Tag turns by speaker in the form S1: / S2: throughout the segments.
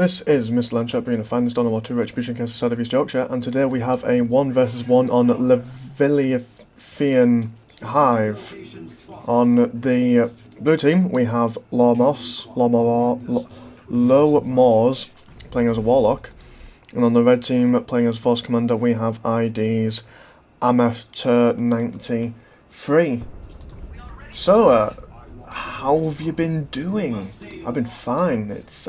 S1: This is Mr. Lanchap being a finest amato93 Retribution cast outside of East Yorkshire, and today we have a 1 versus 1 on Leviathan Hive. On the blue team we have Lomors playing as a Warlock, and on the red team playing as Force Commander we have IDs amato93. So, how have you been doing? I've been fine. It's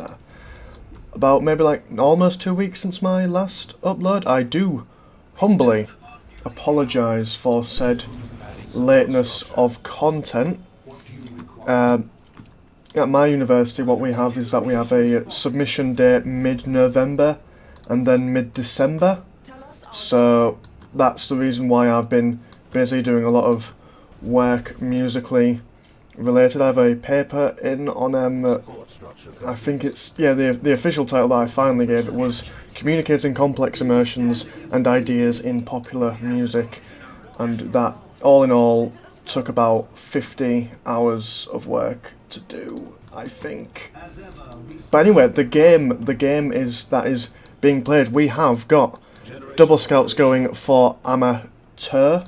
S1: about maybe like almost 2 weeks since my last upload. I do humbly apologise for said lateness of content. At my university what we have is that we have a submission date mid-November and then mid-December. So that's the reason why I've been busy doing a lot of work musically related. I have a paper in on I think it's the official title that I finally gave it was Communicating Complex Emotions and Ideas in Popular Music, and that all in all took about 50 hours of work to do, I think. But anyway, the game that is being played, we have got double scouts going for amateur.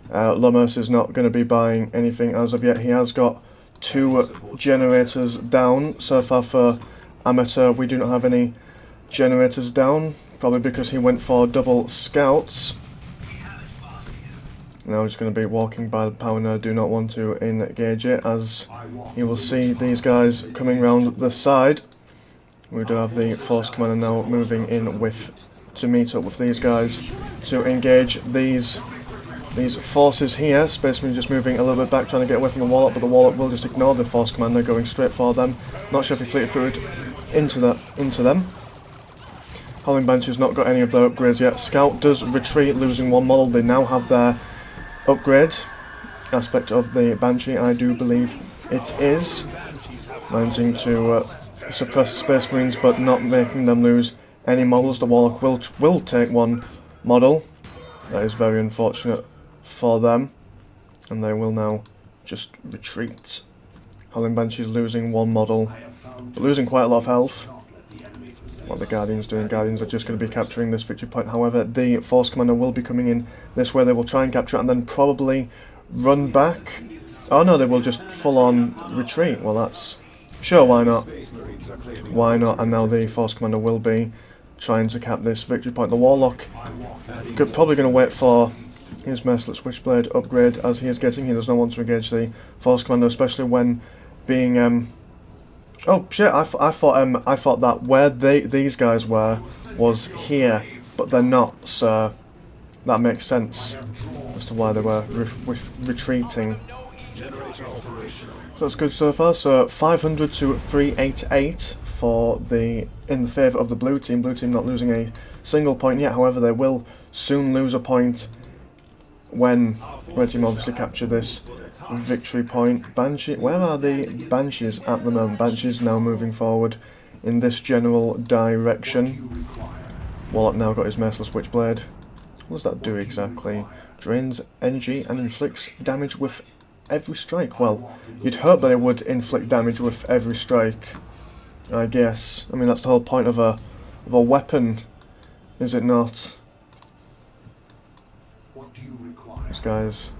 S1: Lomors is not going to be buying anything as of yet. He has got 2 generators down. So far for amateur we do not have any generators down, probably because he went for double scouts. Now he's going to be walking by the power node, do not want to engage it, as you will see these guys coming round the side. We do have the Force Commander now moving in to meet up with these guys to engage these forces here. Spaceman just moving a little bit back, trying to get away from the Warlock, but the Warlock will just ignore the Force Commander, going straight for them. Not sure if he fleeted through into them. Howling Banshee's not got any of their upgrades yet. Scout does retreat, losing 1 model. They now have their upgrade aspect of the Banshee, I do believe it is. Managing to suppress Space Marines, but not making them lose any models. The Warlock will take 1 model. That is very unfortunate for them, and they will now just retreat. Howling Banshee's losing 1 model, but losing quite a lot of health. What are the Guardians doing? Guardians are just going to be capturing this victory point. However, the Force Commander will be coming in this way. They will try and capture it and then probably run back. Oh no, they will just full on retreat. Well, that's... sure, why not? Why not? And now the Force Commander will be trying to cap this victory point. The Warlock probably going to wait for his Merciless Switchblade upgrade as he is getting. He does not want to engage the Force Commander, especially when being oh shit! I thought that where these guys were was here, but they're not. So that makes sense as to why they were retreating. So that's good so far. So 500 to 388 for in the favour of the blue team. Blue team not losing a single point yet. However, they will soon lose a point when red team obviously capture this victory point. Banshee, where are the Banshees at the moment? Banshees now moving forward in this general direction. Warlock now got his Merciless Witchblade. What does that do exactly? Drains energy and inflicts damage with every strike. Well, you'd hope that it would inflict damage with every strike, I guess. I mean, that's the whole point of a weapon, is it not? This guy's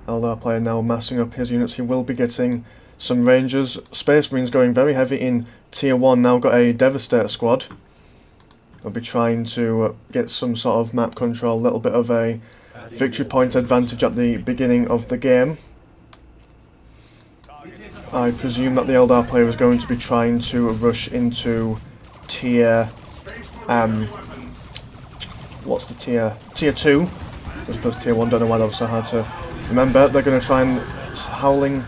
S1: Eldar player now massing up his units. He will be getting some Rangers. Space Marines going very heavy in Tier 1. Now got a Devastator squad. They'll be trying to get some sort of map control, a little bit of a victory point advantage at the beginning of the game. I presume that the Eldar player is going to be trying to rush into Tier... what's the tier? Tier 2, as opposed to Tier 1, don't know why that was so hard to remember. They're going to try and Howling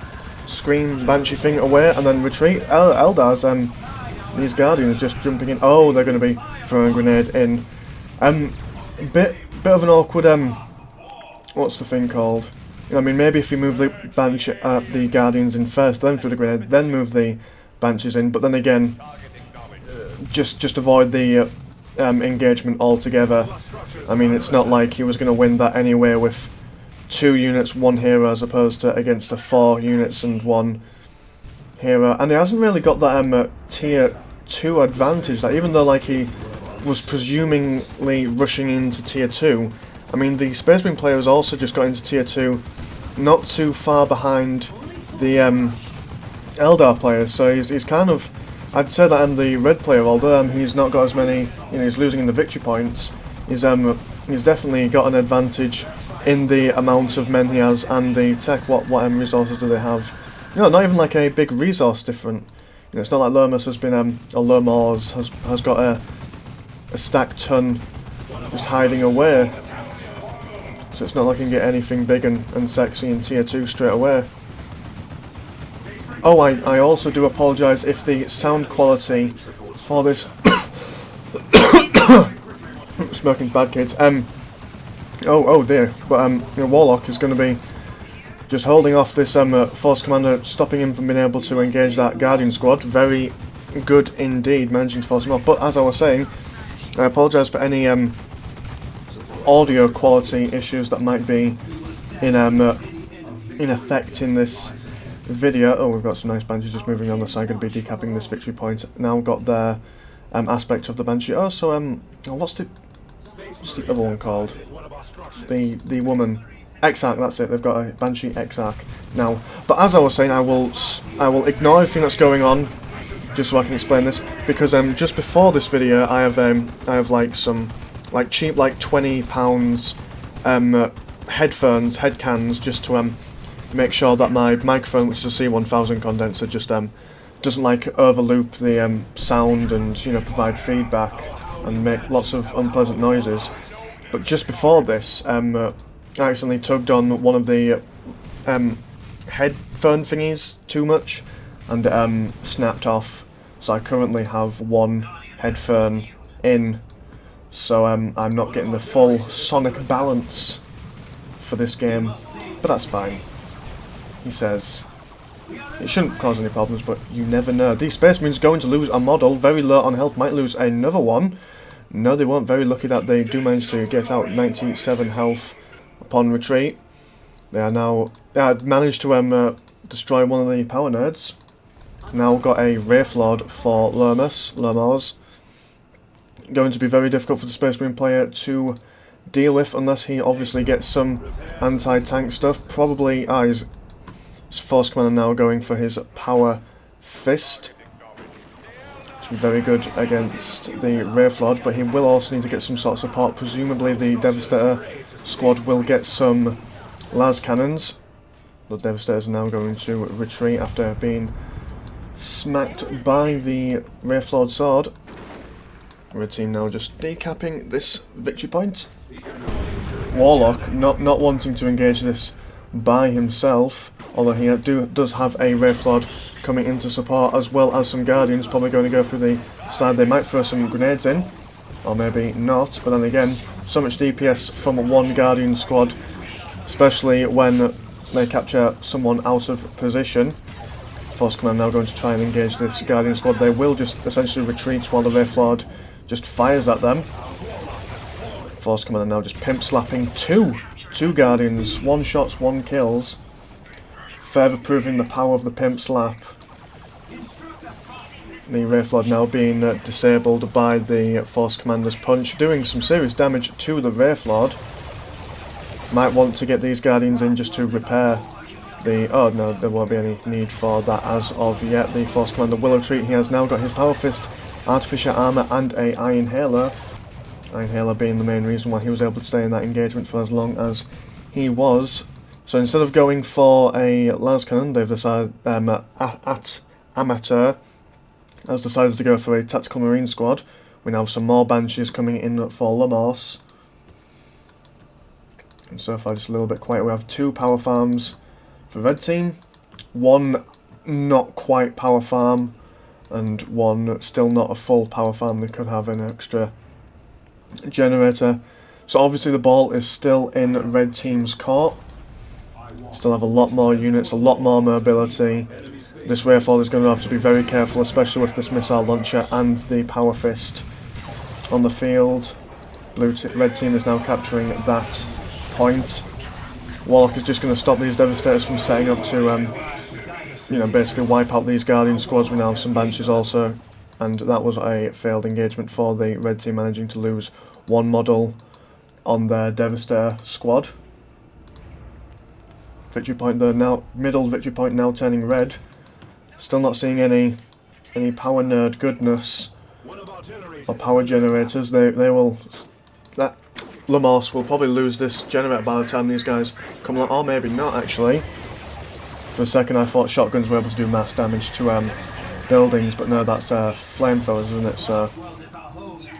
S1: Scream Banshee thing away and then retreat. Eldar's, these Guardians just jumping in. Oh, they're going to be throwing a grenade in. Bit of an awkward, what's the thing called? I mean, maybe if you move the the Guardians in first, then throw the grenade, then move the Banshees in, but then again, just avoid the engagement altogether. I mean, it's not like he was going to win that anyway with 2 units, 1 hero, as opposed to against 4 units and 1 hero. And he hasn't really got that tier 2 advantage. That even though like he was presumably rushing into tier 2, I mean the Space Marine player has also just got into tier 2, not too far behind the Eldar player. So he's kind of, I'd say that I'm the red player, although he's not got as many, he's losing in the victory points. He's definitely got an advantage in the amount of men he has and the tech. What resources do they have? Not even like a big resource different. It's not like Lomors has been or Lomors has got a stack ton just hiding away. So it's not like I can get anything big and sexy in tier 2 straight away. Oh, I also do apologise if the sound quality for this smoking's bad, kids. Oh dear. But Warlock is going to be just holding off this Force Commander, stopping him from being able to engage that Guardian Squad. Very good indeed, managing to force him off. But as I was saying, I apologise for any audio quality issues that might be in effect in this video. Oh, we've got some nice Banshees just moving on the side, going to be decapping this victory point. Now got their aspect of the Banshee. Oh, so what's the other one called? The woman. Exarch, that's it, they've got a Banshee Exarch now. But as I was saying, I will ignore everything that's going on, just so I can explain this, because just before this video I have like some cheap £20 headphones, head cans, just to make sure that my microphone, which is a C1000 condenser, just doesn't like overloop the sound and provide feedback and make lots of unpleasant noises. But just before this, I accidentally tugged on one of the headphone thingies too much and snapped off. So I currently have one headphone in, so I'm not getting the full sonic balance for this game, but that's fine. He says it shouldn't cause any problems, but you never know. These Space Marines going to lose a model, very low on health, might lose another one. No, they weren't. Very lucky that they do manage to get out 97 health upon retreat. They are now managed to destroy one of the power nerds. Now got a Wraith Lord for Lomors. Going to be very difficult for the Space Marine player to deal with, unless he obviously gets some anti-tank stuff. Probably his Force Commander now going for his Power Fist. To be very good against the Wraith Lord, but he will also need to get some sort of support. Presumably the Devastator squad will get some las cannons. The Devastators are now going to retreat after being smacked by the Wraith Lord sword. Red team now just decapping this victory point. Warlock not wanting to engage this by himself, although he does have a Wraith Lord coming into support, as well as some Guardians probably going to go through the side. They might throw some grenades in, or maybe not, but then again, so much DPS from one Guardian squad, especially when they capture someone out of position. Force Commander now going to try and engage this Guardian squad. They will just essentially retreat while the Wraith Lord just fires at them. Force Commander now just pimp slapping two Guardians, 1 shots, 1 kills, further proving the power of the pimp slap. The Wraith Lord now being disabled by the Force Commander's punch, doing some serious damage to the Wraith Lord. Might want to get these Guardians in just to repair the... Oh no, there won't be any need for that as of yet. The Force Commander will retreat. He has now got his Power Fist, Artificer Armour and a Iron Halo. Iron Halo being the main reason why he was able to stay in that engagement for as long as he was. So instead of going for a las cannon, they've decided at Amateur has decided to go for a Tactical Marine squad. We now have some more Banshees coming in for Lomors. And so far just a little bit quiet. We have 2 power farms for red team, 1 not quite power farm, and 1 still not a full power farm. They could have an extra generator. So obviously the ball is still in red team's court. Still have a lot more units, a lot more mobility. This Wraith Lord is going to have to be very careful, especially with this missile launcher and the Power Fist on the field. Red team is now capturing that point. Warlock is just going to stop these Devastators from setting up to, basically wipe out these Guardian squads. We now have some Banshees also and that was a failed engagement for the red team, managing to lose one model on their Devastator squad. Victory point there now, middle victory point now turning red. Still not seeing any power nerd goodness or power generators. They will, that Lomors will probably lose this generator by the time these guys come along, or maybe not actually. For a second I thought shotguns were able to do mass damage to buildings, but no, that's flamethrowers, isn't it? So,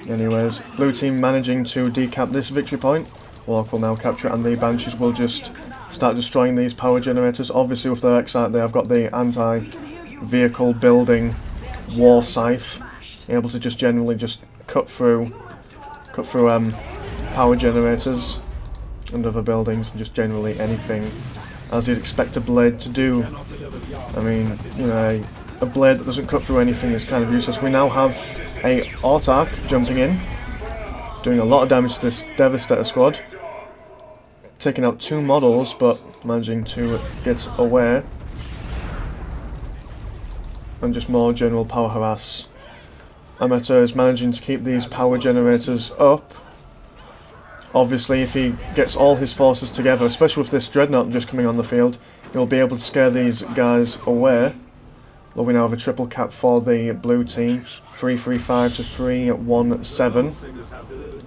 S1: anyways, blue team managing to decap this victory point. Warlock will now capture it, and the Banshees will just start destroying these power generators. Obviously with their Excite they have got the anti-vehicle building war scythe, able to just generally just cut through power generators and other buildings, and just generally anything, as you'd expect a blade to do. I mean, you know, a blade that doesn't cut through anything is kind of useless. We now have a Autark jumping in, doing a lot of damage to this Devastator squad, taking out 2 models, but managing to get away. And just more general power harass. Amato is managing to keep these power generators up. Obviously, if he gets all his forces together, especially with this Dreadnought just coming on the field, he'll be able to scare these guys away. But we now have a triple cap for the blue team, 335 to 317.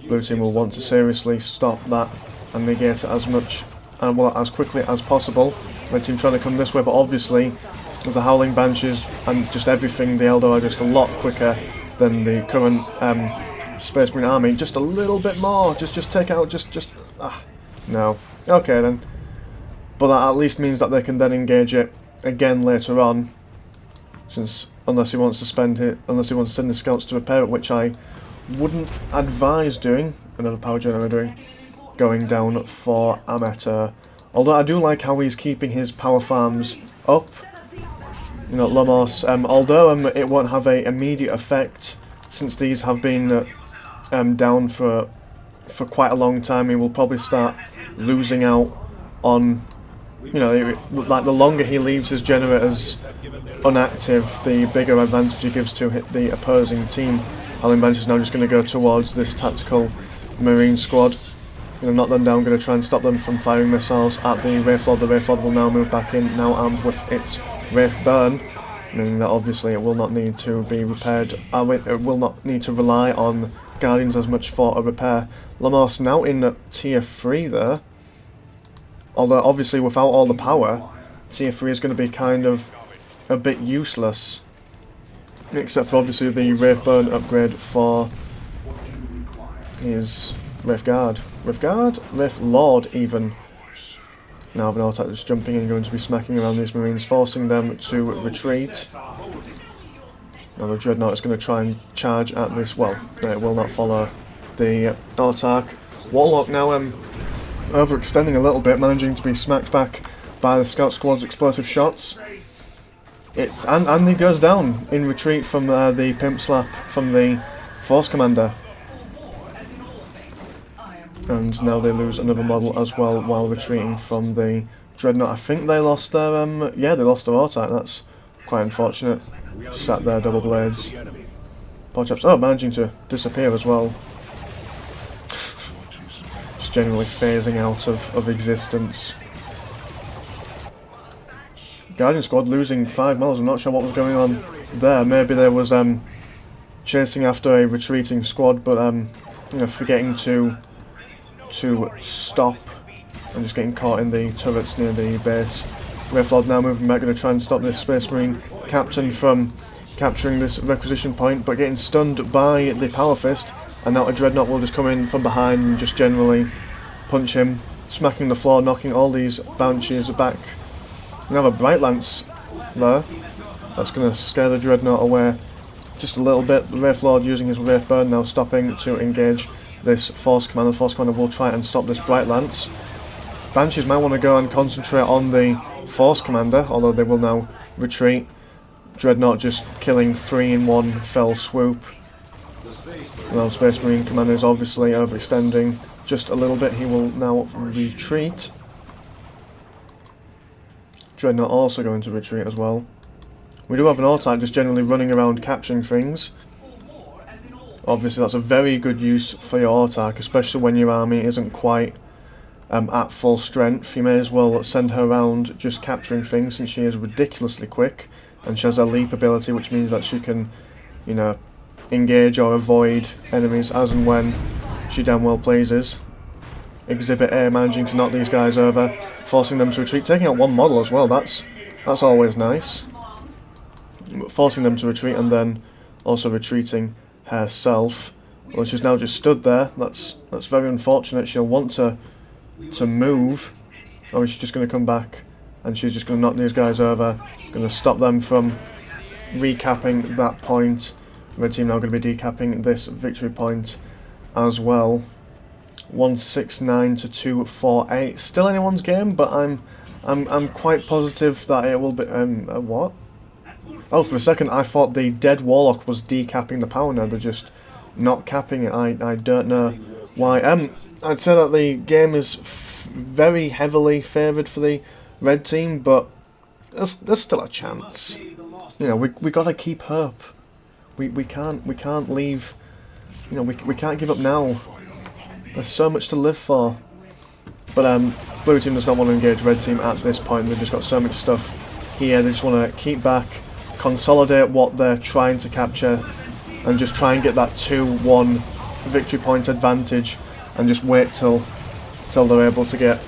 S1: Blue team will want to seriously stop that and negate it as much and well, as quickly as possible. Red team trying to come this way, but obviously with the Howling Banshees and just everything, the Eldar are just a lot quicker than the current Space Marine army. Just a little bit more. Just take out. No. Okay then. But that at least means that they can then engage it again later on. Since unless he wants to send the scouts to repair it, which I wouldn't advise doing. Another power generator going down for Amateur. Although I do like how he's keeping his power farms up. You know, Lomors, although it won't have an immediate effect, since these have been down for quite a long time, he will probably start losing out on, you know, like the longer he leaves his generators unactive, the bigger advantage he gives to the opposing team. Howling Banshee is now just going to go towards this tactical Marine squad. Going to knock them down, going to try and stop them from firing missiles at the Wraith Lord. The Wraith Lord will now move back in, now armed with its Wraith Burn, meaning that obviously it will not need to be repaired. It will not need to rely on Guardians as much for a repair. Lomors now in tier 3 there. Although obviously without all the power, tier 3 is going to be kind of a bit useless. Except for obviously the Wraith Burn upgrade for his Wraith Guard. Wraith Guard? Wraith Lord even. Now an Autark that's jumping in, going to be smacking around these Marines, forcing them to retreat. Now the Dreadnought is going to try and charge at this. Well, it will not follow the Autark. Warlock now overextending a little bit, managing to be smacked back by the Scout Squad's explosive shots. And he goes down in retreat from the Pimp Slap from the Force Commander. And now they lose another model as well while retreating from the Dreadnought. I think they lost their yeah, they lost their Autark. That's quite unfortunate. Sat there, double blades. Poor chaps. Oh, managing to disappear as well. Just generally phasing out of existence. Guardian Squad losing 5 models. I'm not sure what was going on there. Maybe there was chasing after a retreating squad, but you know, forgetting to stop and just getting caught in the turrets near the base. Wraith Lord now moving back, going to try and stop this Space Marine captain from capturing this requisition point, but getting stunned by the Power Fist, and now a Dreadnought will just come in from behind and just generally punch him, smacking the floor, knocking all these Banshees back. We have a Bright Lance there. That's going to scare the Dreadnought away just a little bit. The Wraith Lord using his Wraith Burn now, stopping to engage this Force Commander. The Force Commander will try and stop this Bright Lance. Banshees might want to go and concentrate on the Force Commander, although they will now retreat. Dreadnought just killing 3 in one fell swoop. Well, Space Marine Commander is obviously overextending just a little bit. He will now retreat. Dreadnought also going to retreat as well. We do have an Autark just generally running around capturing things. Obviously that's a very good use for your Autark, especially when your army isn't quite at full strength. You may as well send her around just capturing things, since she is ridiculously quick, and she has a leap ability, which means that she can, you know, engage or avoid enemies as and when she damn well pleases. Exhibit A managing to knock these guys over, forcing them to retreat, taking out one model as well. That's always nice. Forcing them to retreat and then also retreating herself. Well, she's now just stood there. That's very unfortunate. She'll want to move, or is she just going to come back and she's just going to knock these guys over, going to stop them from recapping that point. Red team now going to be decapping this victory point as well. 169 to 248. Still anyone's game, but I'm quite positive that it will be. What? Oh, for a second I thought the dead warlock was decapping the power node. They're just not capping it. I don't know why. I'd say that the game is very heavily favoured for the red team, but there's still a chance. You know, we gotta keep hope. We can't leave. You know, we can't give up now. There's so much to live for. But blue team does not want to engage red team at this point. They've just got so much stuff here. They just want to keep back, consolidate what they're trying to capture, and just try and get that 2-1 victory point advantage, and just wait till they're able to get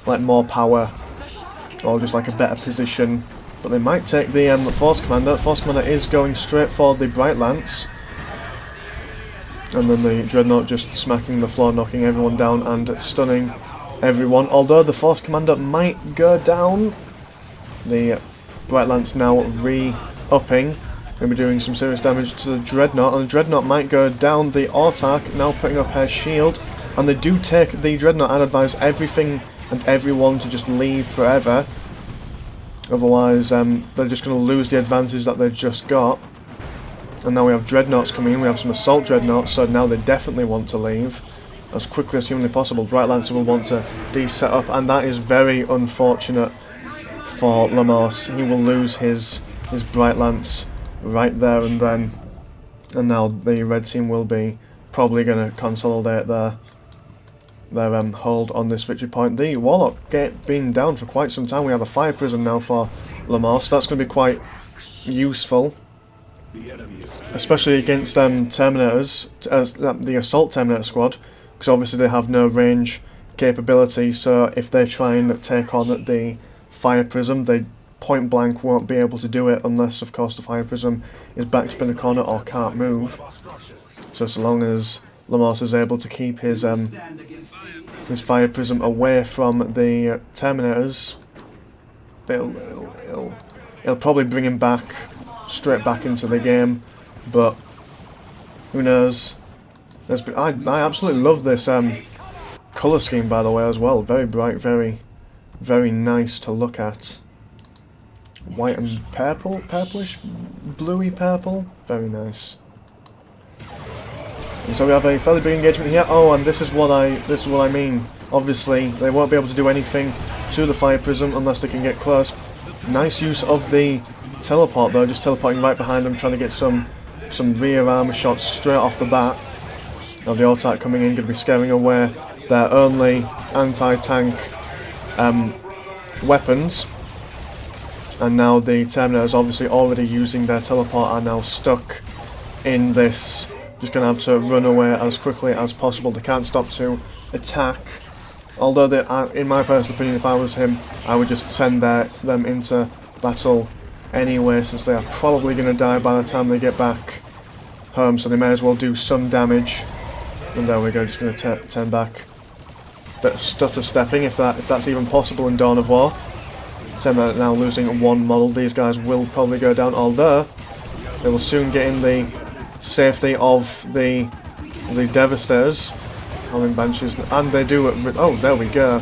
S1: like more power or just like a better position. But they might take the Force Commander. Force Commander is going straight for the Bright Lance. And then the Dreadnought just smacking the floor, knocking everyone down and stunning everyone. Although the Force Commander might go down. The Bright Lance now re-upping. Going to be doing some serious damage to the Dreadnought. And the Dreadnought might go down. The Autark now putting up her shield. And they do take the Dreadnought. I'd advise everything and everyone to just leave forever. Otherwise, they're just going to lose the advantage that they've just got. And now we have Dreadnoughts coming in, we have some Assault Dreadnoughts, so now they definitely want to leave as quickly as humanly possible. Bright Lancer will want to de-set up, and that is very unfortunate for Lomors. He will lose his Bright Lance right there and then. And now the red team will be probably going to consolidate their hold on this victory point. The Warlock being down for quite some time. We have a Fire Prism now for Lomors, so that's going to be quite useful. Especially against Terminators, the Assault Terminator squad, because obviously they have no range capability, so if they try and take on the Fire Prism, they point blank won't be able to do it unless, of course, the Fire Prism is backed up in a corner or can't move. So long as Lomors is able to keep his Fire Prism away from the Terminators, it'll probably bring him back straight back into the game, but who knows. I absolutely love this colour scheme, by the way, as well. Very bright, very nice to look at. White and purple, purplish, bluey purple, very nice. And so we have a fairly big engagement here. Oh, and this is what I mean. Obviously, they won't be able to do anything to the Fire Prism unless they can get close. Nice use of the teleport though, just teleporting right behind them, trying to get some rear armor shots straight off the bat. Now the Autark coming in, going to be scaring away their only anti-tank weapons. And now the Terminators, obviously already using their teleport, are now stuck in this. Just going to have to run away as quickly as possible. They can't stop to attack. Although, in my personal opinion, if I was him, I would just send them into battle anyway, since they are probably going to die by the time they get back home, so they may as well do some damage. And there we go, just going to turn back. Bit of stutter stepping, if that's even possible in Dawn of War. Terminator now losing one model. These guys will probably go down, although they will soon get in the safety of the Devastators, having Banshees, and they do. Oh, there we go.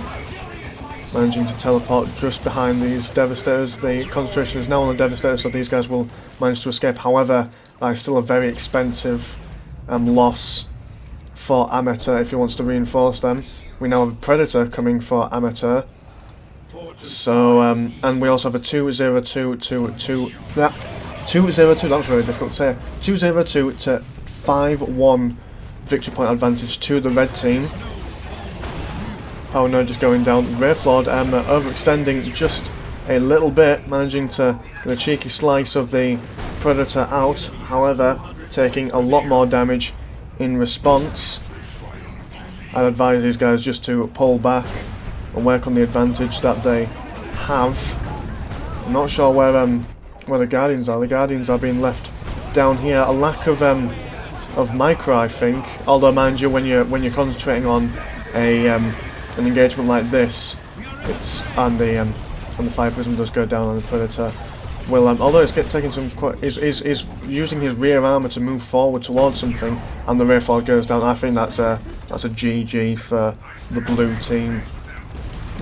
S1: Managing to teleport just behind these Devastators. The concentration is now on the Devastators, so these guys will manage to escape. However, that is still a very expensive loss for Amateur if he wants to reinforce them. We now have a Predator coming for Amateur. So, and we also have a 2-0-2-2-2. 2-0-2, that was very difficult to say. 2-0-2 to 5-1 victory point advantage to the red team. Power Node just going down. Wraithlord overextending just a little bit, managing to get a cheeky slice of the Predator out, however, taking a lot more damage in response. I'd advise these guys just to pull back and work on the advantage that they have. I'm not sure where the Guardians are. The Guardians are being left down here. A lack of micro, I think. Although, mind you, when you're concentrating on an engagement like this, and the fire prism does go down on the Predator. Will although it's taking some is using his rear armor to move forward towards something, and the Wraithlord goes down. I think that's a GG for the blue team.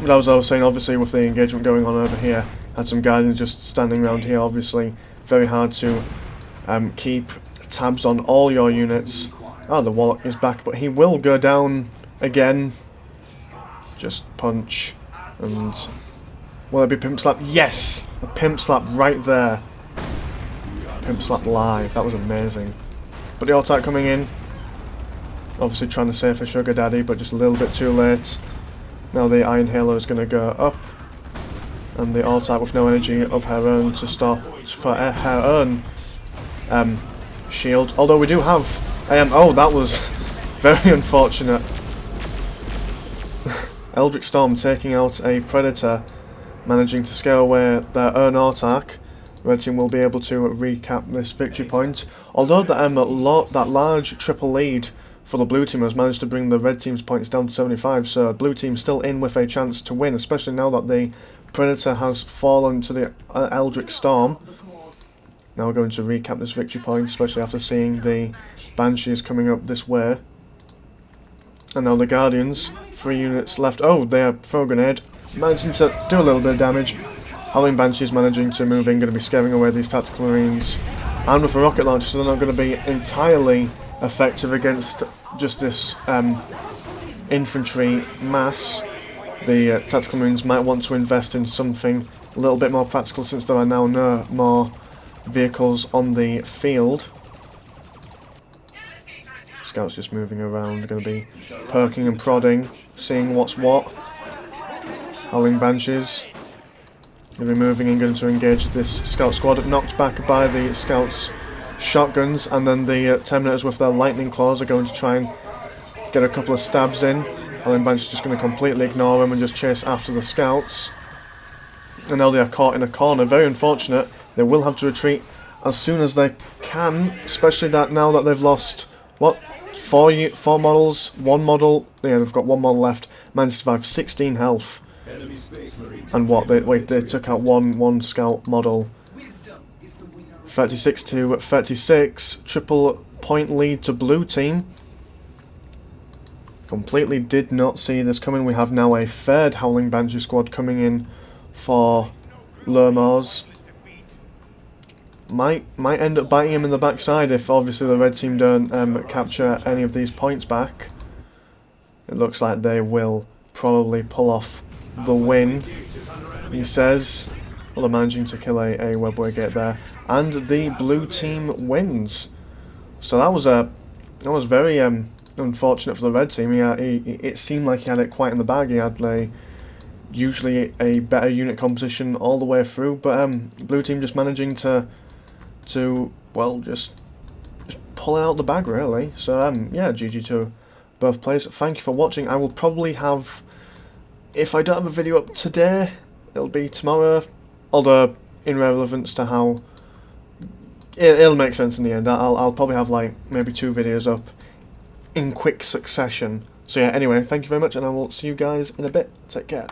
S1: But as I was saying, obviously with the engagement going on over here, had some Guardians just standing around here. Obviously, very hard to keep tabs on all your units. Oh, the Warlock is back, but he will go down again. Just punch, and will it be Pimp Slap? Yes! A Pimp Slap right there. Pimp Slap live, that was amazing. But the attack coming in, obviously trying to save for Sugar Daddy, but just a little bit too late. Now the Iron Halo is going to go up, and the attack with no energy of her own to stop for her own shield. Although we do have, oh, that was very unfortunate. Eldritch Storm taking out a Predator, managing to scare away their own attack. Red team will be able to recap this victory point. Although that large triple lead for the blue team has managed to bring the red team's points down to 75, so blue team still in with a chance to win, especially now that the Predator has fallen to the Eldritch Storm. Now we're going to recap this victory point, especially after seeing the Banshees coming up this way. And now the Guardians, 3 units left. Oh, they are throw grenade, managing to do a little bit of damage. Howling Banshees managing to move in, going to be scaring away these tactical marines. And with a rocket launcher, so they're not going to be entirely effective against just this infantry mass. The tactical marines might want to invest in something a little bit more practical, since there are now no more vehicles on the field. Scouts just moving around, they're going to be perking and prodding, seeing what's what. Howling Banshees going to be moving and going to engage this scout squad, knocked back by the scouts' shotguns, and then the Terminators with their lightning claws are going to try and get a couple of stabs in. Howling Banshees just going to completely ignore them and just chase after the scouts. And now they are caught in a corner, very unfortunate. They will have to retreat as soon as they can, especially that now that they've lost, what, 4 models, 1 model, yeah, they've got 1 model left, managed to survive 16 health. And what, they took out one scout model. 36 to 36, triple point lead to blue team. Completely did not see this coming. We have now a 3rd Howling Banshee squad coming in for Lomors. Might end up biting him in the backside if obviously the red team don't capture any of these points back. It looks like they will probably pull off the win, he says. Well, they're managing to kill a webway gate there, and the blue team wins. So that was very unfortunate for the red team. It seemed like he had it quite in the bag. He had usually a better unit composition all the way through, but blue team just managing to well just pull out the bag really. So yeah, GG to both players. Thank you for watching. I will probably have, if I don't have a video up today, it'll be tomorrow. Although in relevance to how it'll make sense in the end, I'll probably have maybe 2 videos up in quick succession. So yeah, anyway, thank you very much, and I will see you guys in a bit. Take care.